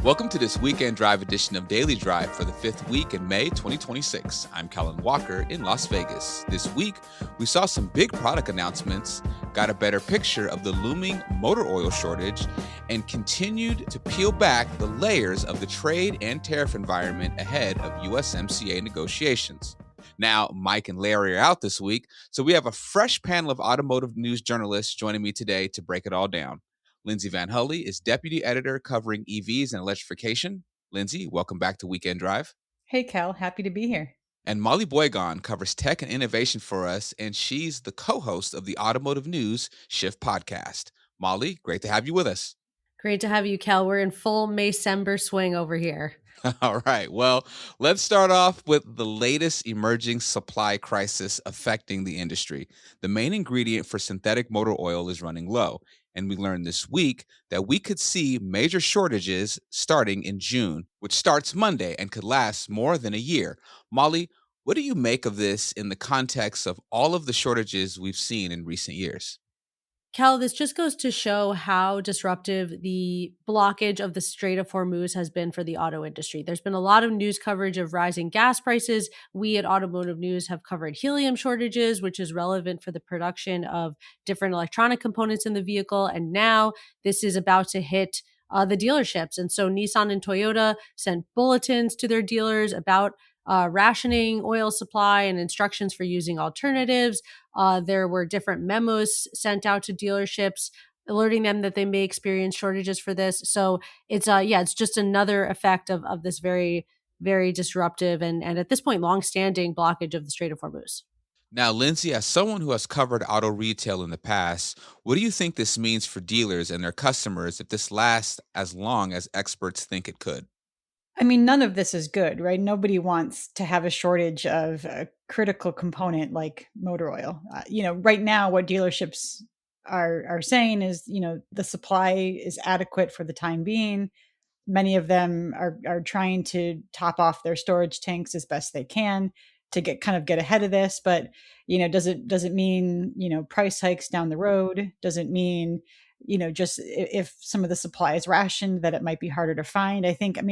Welcome to this weekend drive edition of Daily Drive for the fifth week in May 2026. I'm Kellen Walker in Las Vegas. This week, we saw some big product announcements, got a better picture of the looming motor oil shortage, and continued to peel back the layers of the trade and tariff environment ahead of USMCA negotiations. Now, Mike and Larry are out this week, so we have a fresh panel of automotive news journalists joining me today to break it all down. Lindsay Van Hully is deputy editor covering EVs and electrification. Lindsay, welcome back to Weekend Drive. Hey, Cal, happy to be here. And Molly Boygon covers tech and innovation for us, and she's the co-host of the Automotive News Shift podcast. Molly, great to have you with us. Great to have you, Cal. We're in full Maycember swing over here. All right. Well, let's start off with the latest emerging supply crisis affecting the industry. The main ingredient for synthetic motor oil is running low. And we learned this week that we could see major shortages starting in June, which starts Monday and could last more than a year. Molly, what do you make of this in the context of all of the shortages we've seen in recent years? Cal, this just goes to show how disruptive the blockage of the Strait of Hormuz has been for the auto industry. There's been a lot of news coverage of rising gas prices. We at Automotive News have covered helium shortages, which is relevant for the production of different electronic components in the vehicle. And now this is about to hit the dealerships. And so Nissan and Toyota sent bulletins to their dealers about rationing oil supply and instructions for using alternatives. There were different memos sent out to dealerships alerting them that they may experience shortages for this. So it's just another effect of this very, very disruptive and at this point, longstanding blockage of the Strait of Hormuz. Now, Lindsay, as someone who has covered auto retail in the past, what do you think this means for dealers and their customers if this lasts as long as experts think it could? I mean, none of this is good, right? Nobody wants to have a shortage of a critical component like motor oil. Right now, what dealerships are saying is, the supply is adequate for the time being. Many of them are trying to top off their storage tanks as best they can to get ahead of this. But does it mean price hikes down the road? Does it mean just if some of the supply is rationed, that it might be harder to find?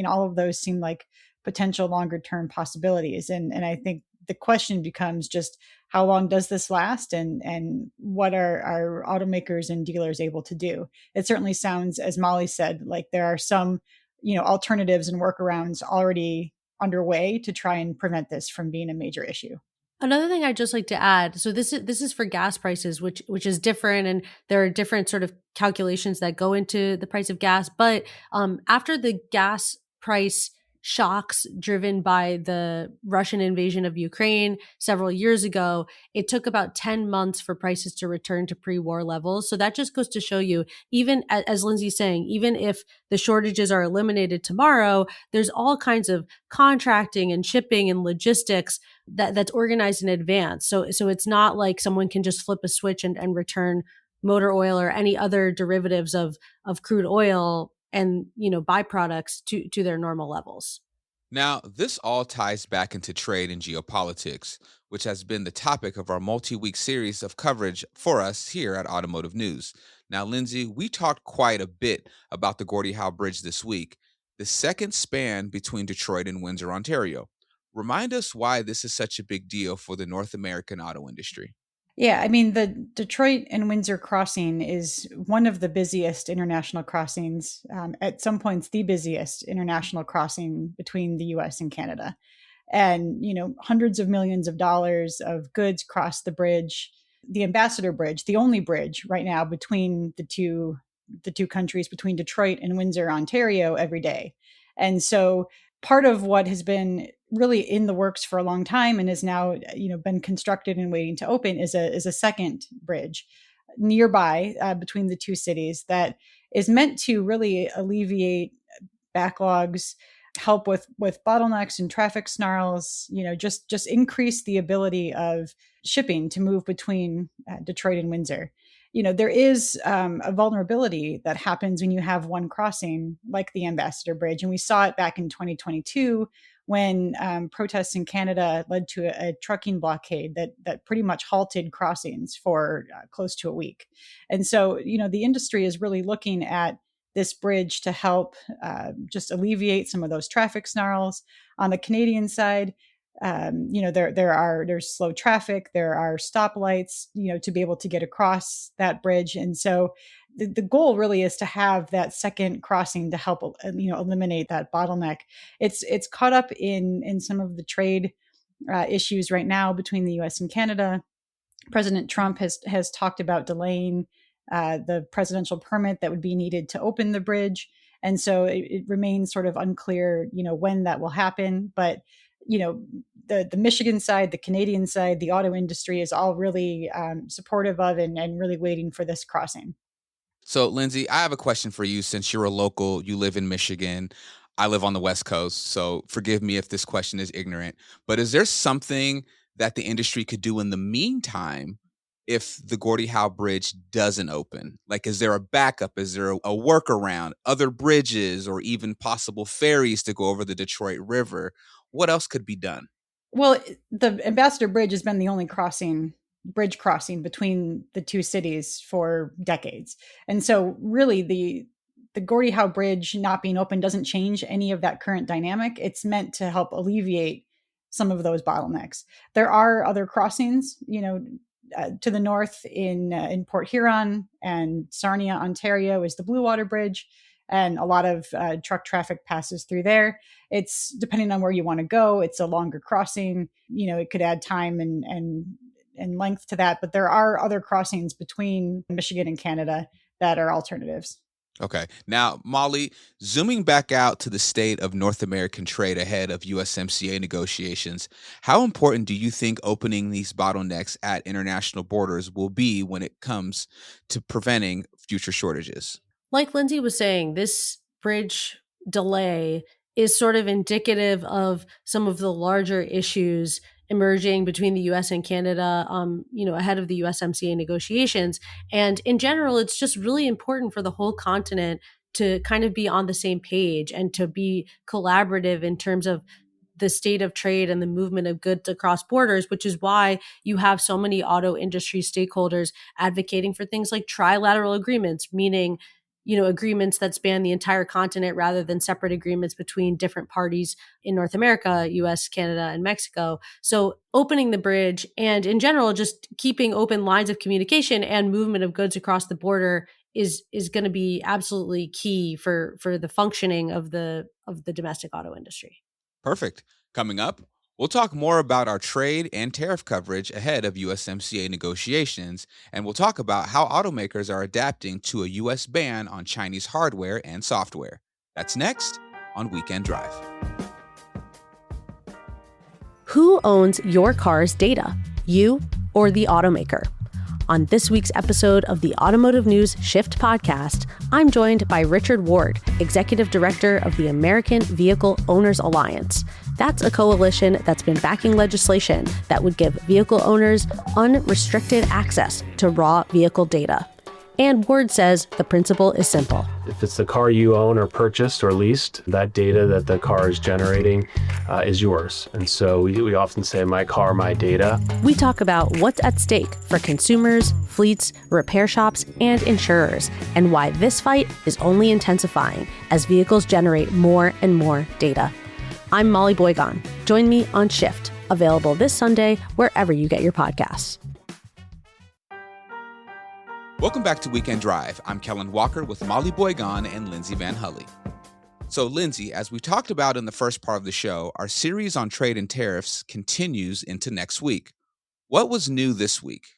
All of those seem like potential longer term possibilities. And I think the question becomes just how long does this last, and what are our automakers and dealers able to do? It certainly sounds, as Molly said, like there are some, alternatives and workarounds already underway to try and prevent this from being a major issue. Another thing I'd just like to add, so this is for gas prices, which is different, and there are different sort of calculations that go into the price of gas. But after the gas price shocks driven by the Russian invasion of Ukraine several years ago, it took about 10 months for prices to return to pre-war levels. So that just goes to show you, even as Lindsay's saying, even if the shortages are eliminated tomorrow, there's all kinds of contracting and shipping and logistics that's organized in advance. So it's not like someone can just flip a switch and return motor oil or any other derivatives of crude oil and byproducts to their normal levels. Now, this all ties back into trade and geopolitics, which has been the topic of our multi-week series of coverage for us here at Automotive News. Now, Lindsay, we talked quite a bit about the Gordie Howe Bridge this week, the second span between Detroit and Windsor, Ontario. Remind us why this is such a big deal for the North American auto industry. Yeah, the Detroit and Windsor crossing is one of the busiest international crossings, at some points the busiest international crossing between the US and Canada. And, hundreds of millions of dollars of goods cross the bridge, the Ambassador Bridge, the only bridge right now between the two countries, between Detroit and Windsor, Ontario, every day. And so part of what has been really in the works for a long time and has now been constructed and waiting to open is a second bridge nearby, between the two cities, that is meant to really alleviate backlogs, help with bottlenecks and traffic snarls, just increase the ability of shipping to move between Detroit and Windsor. There is a vulnerability that happens when you have one crossing like the Ambassador Bridge. And we saw it back in 2022 when protests in Canada led to a trucking blockade that pretty much halted crossings for close to a week. And so, the industry is really looking at this bridge to help just alleviate some of those traffic snarls. On the Canadian side, there's slow traffic, there are stoplights, to be able to get across that bridge. And so the goal really is to have that second crossing to help, eliminate that bottleneck. It's caught up in some of the trade issues right now between the U.S. and Canada. President Trump has talked about delaying the presidential permit that would be needed to open the bridge. And so it remains sort of unclear, when that will happen. But, the Michigan side, the Canadian side, the auto industry is all really supportive of and really waiting for this crossing. So, Lindsay, I have a question for you since you're a local, you live in Michigan. I live on the West Coast, so forgive me if this question is ignorant. But is there something that the industry could do in the meantime if the Gordie Howe Bridge doesn't open? Like, is there a backup? Is there a workaround, other bridges, or even possible ferries to go over the Detroit River? What else could be done? Well, the Ambassador Bridge has been the only bridge crossing between the two cities for decades. And so really the Gordie Howe Bridge not being open doesn't change any of that current dynamic. It's meant to help alleviate some of those bottlenecks. There are other crossings, to the north in Port Huron and Sarnia, Ontario is the Blue Water Bridge. And a lot of truck traffic passes through there. It's depending on where you want to go. It's a longer crossing. It could add time and length to that. But there are other crossings between Michigan and Canada that are alternatives. Okay. Now, Molly, zooming back out to the state of North American trade ahead of USMCA negotiations, how important do you think opening these bottlenecks at international borders will be when it comes to preventing future shortages? Like Lindsay was saying, this bridge delay is sort of indicative of some of the larger issues emerging between the US and Canada, ahead of the USMCA negotiations. And in general, it's just really important for the whole continent to kind of be on the same page and to be collaborative in terms of the state of trade and the movement of goods across borders, which is why you have so many auto industry stakeholders advocating for things like trilateral agreements, meaning agreements that span the entire continent rather than separate agreements between different parties in North America, US, Canada, and Mexico. So opening the bridge and in general, just keeping open lines of communication and movement of goods across the border is going to be absolutely key for the functioning of the domestic auto industry. Perfect. Coming up, we'll talk more about our trade and tariff coverage ahead of USMCA negotiations, and we'll talk about how automakers are adapting to a U.S. ban on Chinese hardware and software. That's next on Weekend Drive. Who owns your car's data? You or the automaker? On this week's episode of the Automotive News Shift podcast, I'm joined by Richard Ward, Executive Director of the American Vehicle Owners Alliance. That's a coalition that's been backing legislation that would give vehicle owners unrestricted access to raw vehicle data. And Ward says the principle is simple. If it's the car you own or purchased or leased, that data that the car is generating is yours. And so we often say, my car, my data. We talk about what's at stake for consumers, fleets, repair shops, and insurers, and why this fight is only intensifying as vehicles generate more and more data. I'm Molly Boygon. Join me on Shift, available this Sunday wherever you get your podcasts. Welcome back to Weekend Drive. I'm Kellen Walker with Molly Boygon and Lindsay Van Hully. So, Lindsay, as we talked about in the first part of the show, our series on trade and tariffs continues into next week. What was new this week?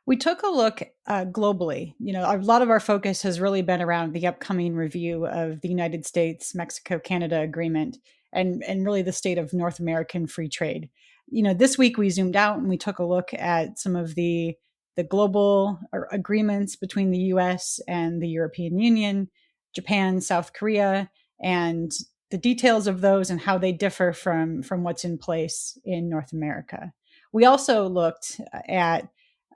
We took a look globally. A lot of our focus has really been around the upcoming review of the United States-Mexico-Canada agreement and really the state of North American free trade. This week we zoomed out and we took a look at some of the global agreements between the US and the European Union, Japan, South Korea, and the details of those and how they differ from what's in place in North America. We also looked at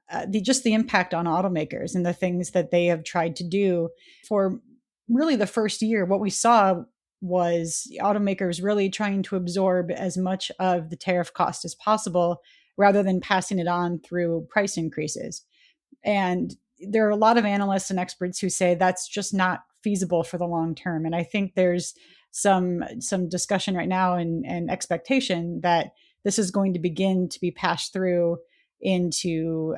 the impact on automakers and the things that they have tried to do. For really the first year, what we saw was automakers really trying to absorb as much of the tariff cost as possible rather than passing it on through price increases. And there are a lot of analysts and experts who say that's just not feasible for the long term. And I think there's some discussion right now and expectation that this is going to begin to be passed through into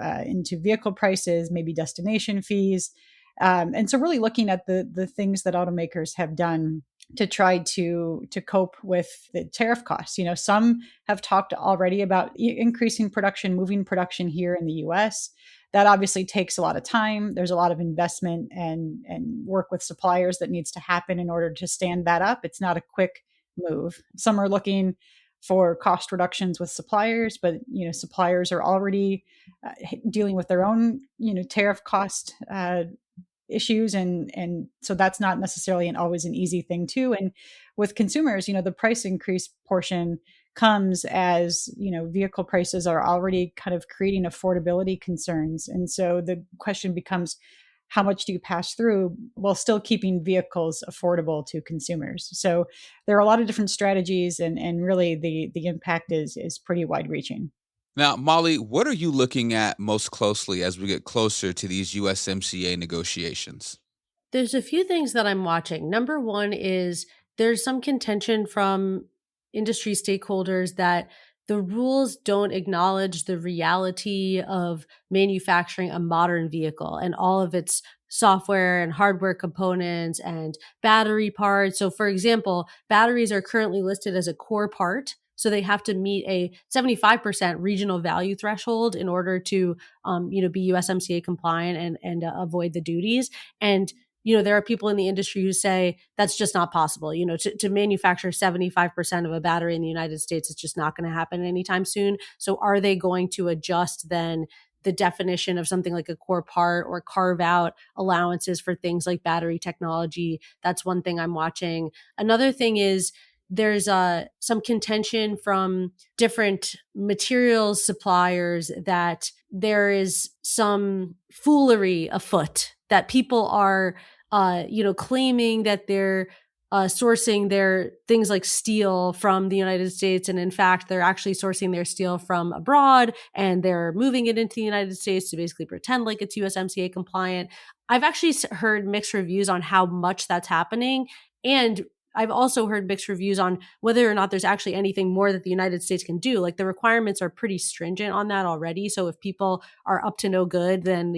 vehicle prices, maybe destination fees. And so really looking at the things that automakers have done to try to cope with the tariff costs. Some have talked already about increasing production, moving production here in the US. That obviously takes a lot of time. There's a lot of investment and work with suppliers that needs to happen in order to stand that up. It's not a quick move. Some are looking for cost reductions with suppliers, but suppliers are already dealing with their own tariff cost issues, and so that's not necessarily always an easy thing too. And with consumers, the price increase portion comes as vehicle prices are already kind of creating affordability concerns, and so the question becomes, how much do you pass through while still keeping vehicles affordable to consumers? So there are a lot of different strategies, and really the impact is pretty wide reaching. Now, Molly, what are you looking at most closely as we get closer to these USMCA negotiations? There's a few things that I'm watching. Number one is there's some contention from industry stakeholders that the rules don't acknowledge the reality of manufacturing a modern vehicle and all of its software and hardware components and battery parts. So, for example, batteries are currently listed as a core part. So they have to meet a 75% regional value threshold in order to, be USMCA compliant and avoid the duties. And there are people in the industry who say that's just not possible. To manufacture 75% of a battery in the United States, it's just not going to happen anytime soon. So are they going to adjust then the definition of something like a core part or carve out allowances for things like battery technology? That's one thing I'm watching. Another thing is there's some contention from different materials suppliers that there is some foolery afoot, that people are claiming that they're sourcing their things like steel from the United States. And in fact, they're actually sourcing their steel from abroad and they're moving it into the United States to basically pretend like it's USMCA compliant. I've actually heard mixed reviews on how much that's happening. And I've also heard mixed reviews on whether or not there's actually anything more that the United States can do. Like the requirements are pretty stringent on that already. So if people are up to no good, then,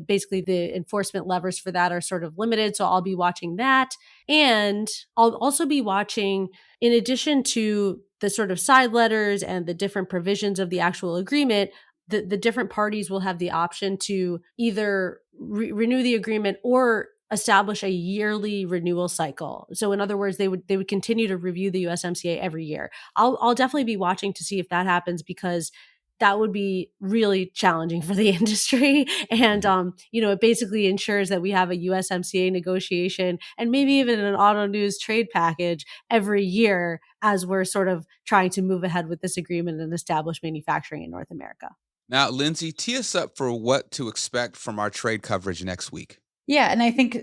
basically the enforcement levers for that are sort of limited. So I'll be watching that. And I'll also be watching, in addition to the sort of side letters and the different provisions of the actual agreement, the different parties will have the option to either renew the agreement or establish a yearly renewal cycle. So in other words, they would continue to review the USMCA every year. I'll definitely be watching to see if that happens, because that would be really challenging for the industry. And, it basically ensures that we have a USMCA negotiation and maybe even an auto news trade package every year as we're sort of trying to move ahead with this agreement and establish manufacturing in North America. Now, Lindsay, tee us up for what to expect from our trade coverage next week. Yeah, and I think,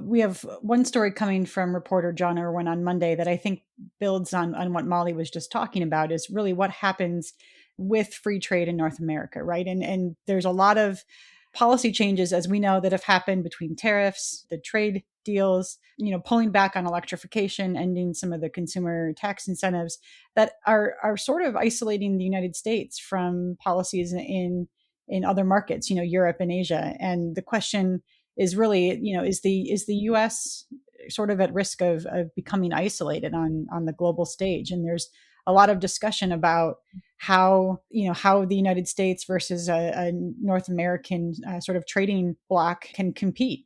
we have one story coming from reporter John Irwin on Monday that I think builds on what Molly was just talking about, is really what happens with free trade in North America, right? And there's a lot of policy changes, as we know, that have happened between tariffs, the trade deals, pulling back on electrification, ending some of the consumer tax incentives that are sort of isolating the United States from policies in other markets, Europe and Asia. And the question is really, is the U.S. sort of at risk of becoming isolated on the global stage? And there's a lot of discussion about how the United States versus a North American sort of trading bloc can compete,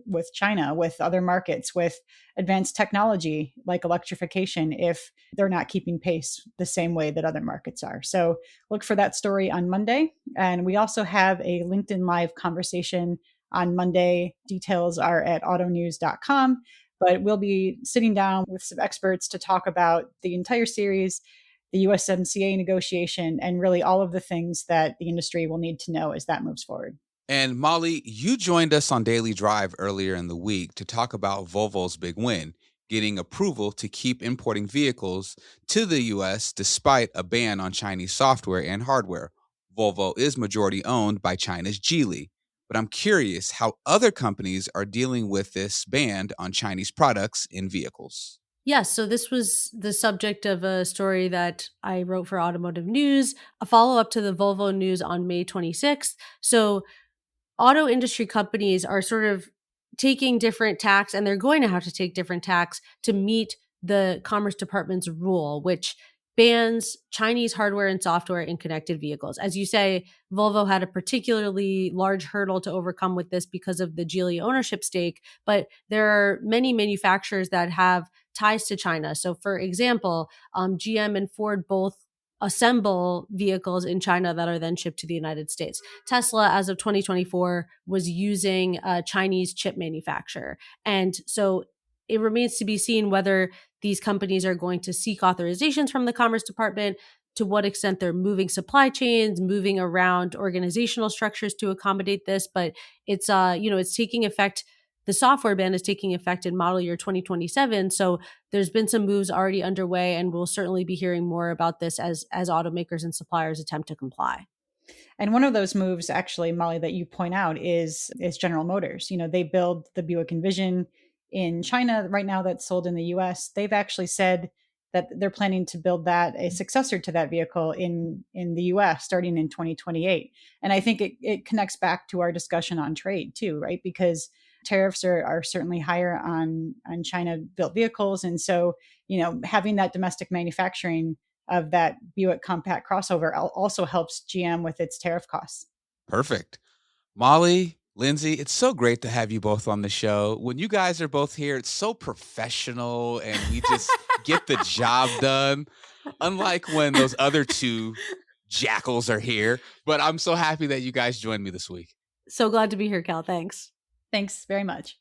with China, with other markets, with advanced technology like electrification, if they're not keeping pace the same way that other markets are. So look for that story on Monday. And we also have a LinkedIn Live conversation on Monday. Details are at autonews.com. But we'll be sitting down with some experts to talk about the entire series, the USMCA negotiation, and really all of the things that the industry will need to know as that moves forward. And Molly, you joined us on Daily Drive earlier in the week to talk about Volvo's big win, getting approval to keep importing vehicles to the U.S. despite a ban on Chinese software and hardware. Volvo is majority owned by China's Geely. but I'm curious how other companies are dealing with this ban on Chinese products in vehicles. Yes, so this was the subject of a story that I wrote for Automotive News, a follow-up to the Volvo news on May 26th. So auto industry companies are sort of taking different tacks, and they're going to have to take different tacks to meet the Commerce Department's rule, which bans Chinese hardware and software in connected vehicles. As you say, Volvo had a particularly large hurdle to overcome with this because of the Geely ownership stake, but there are many manufacturers that have ties to China. So, for example, GM and Ford both assemble vehicles in China that are then shipped to the United States. Tesla, as of 2024, was using a Chinese chip manufacturer. And so it remains to be seen whether these companies are going to seek authorizations from the Commerce Department, to what extent they're moving supply chains, moving around organizational structures to accommodate this. But it's, it's taking effect. The software ban is taking effect in model year 2027. So there's been some moves already underway, and we'll certainly be hearing more about this as automakers and suppliers attempt to comply. And one of those moves, actually, Molly, that you point out is General Motors. They build the Buick Envision in China right now that's sold in the US. They've actually said that they're planning to build a successor to that vehicle in the US starting in 2028. And I think it connects back to our discussion on trade too, right? Because tariffs are certainly higher on China built vehicles. And so, having that domestic manufacturing of that Buick compact crossover also helps GM with its tariff costs. Perfect. Molly, Lindsay, it's so great to have you both on the show. When you guys are both here, it's so professional and we just get the job done. Unlike when those other two jackals are here. But I'm so happy that you guys joined me this week. So glad to be here, Cal. Thanks. Thanks very much.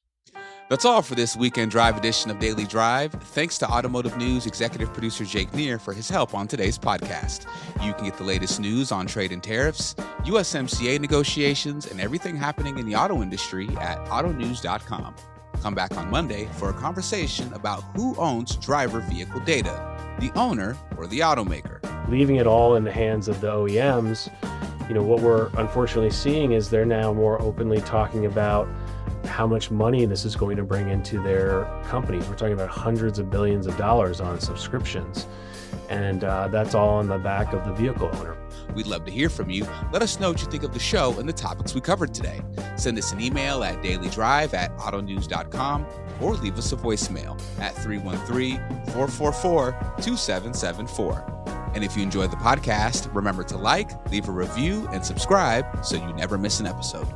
That's all for this Weekend Drive edition of Daily Drive. Thanks to Automotive News executive producer Jake Neer for his help on today's podcast. You can get the latest news on trade and tariffs, USMCA negotiations, and everything happening in the auto industry at autonews.com. Come back on Monday for a conversation about who owns driver vehicle data, the owner or the automaker. Leaving it all in the hands of the OEMs, what we're unfortunately seeing is they're now more openly talking about how much money this is going to bring into their companies. We're talking about hundreds of billions of dollars on subscriptions. And that's all on the back of the vehicle owner. We'd love to hear from you. Let us know what you think of the show and the topics we covered today. Send us an email at dailydrive@autonews.com or leave us a voicemail at 313-444-2774. And if you enjoyed the podcast, remember to leave a review, and subscribe so you never miss an episode.